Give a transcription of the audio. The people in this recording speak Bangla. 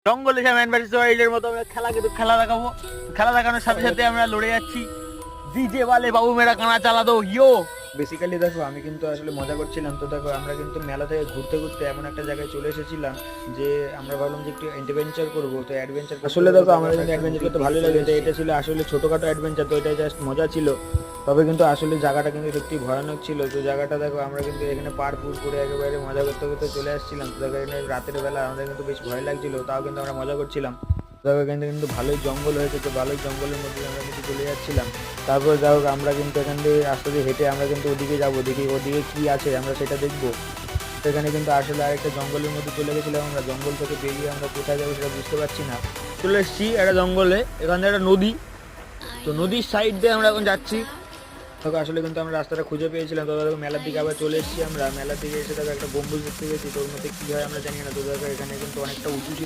জঙ্গলে এসে ম্যান ভার্সেস ওয়াইল্ডের মতো আমরা খেলা দেখাবো। খেলা দেখানোর সাথে সাথে আমরা লড়ে যাচ্ছি। ডিজে वाले বাবু মেরা গানা চালা দো ইয়ো। বেসিক্যালি দেখো আমি কিন্তু আসলে মজা করছিলাম। তো দেখো আমরা কিন্তু মেলা থেকে ঘুরতে ঘুরতে এমন একটা জায়গায় চলে এসেছিলাম যে আমরা ভাবলাম যে একটু অ্যাডভেঞ্চার করবো। তো অ্যাডভেঞ্চার আসলে দেখো আমাদের কিন্তু অ্যাডভেঞ্চার করতে ভালো লাগে। এটা ছিল আসলে ছোটোখাটো অ্যাডভেঞ্চার, তো এটা জাস্ট মজা ছিল। তবে কিন্তু আসলে জায়গাটা কিন্তু সত্যি ভয়ানক ছিল। তো জায়গাটা দেখো আমরা কিন্তু এখানে পারপুর করে একেবারে মজা করতে করতে চলে আসছিলাম। তো দেখো এখানে রাতের বেলা আমাদের কিন্তু বেশ ভয় লাগছিল, তাও কিন্তু আমরা মজা করছিলাম। দেখো এখান থেকে কিন্তু ভালোই জঙ্গল হয়েছে, তো ভালোই জঙ্গলের মধ্যে আমরা কিন্তু চলে যাচ্ছিলাম। তারপর যাই আমরা কিন্তু এখান থেকে রাস্তা দিয়ে হেঁটে আমরা কিন্তু ওদিকে যাবো, দেখি ওদিকে কি আছে আমরা সেটা দেখবো। সেখানে কিন্তু আসলে আরেকটা জঙ্গলের মধ্যে চলে গেছিলাম আমরা। জঙ্গল থেকে বেরিয়ে আমরা কোথায় যাবো সেটা বুঝতে পারছি না। চলে এসেছি একটা জঙ্গলে, এখানে একটা নদী। তো নদীর সাইড দিয়ে আমরা এখন যাচ্ছি। তবে আসলে কিন্তু আমরা রাস্তাটা খুঁজে পেয়েছিলাম। তো দেখো মেলার দিকে আবার চলে এসেছি আমরা। মেলার দিকে এসে দেখো একটা গম্বুজ দেখতে পেয়েছি। তো ওর মধ্যে কী হয় আমরা জানি না। তো দেখো এখানে কিন্তু অনেকটা উঁচু ছিল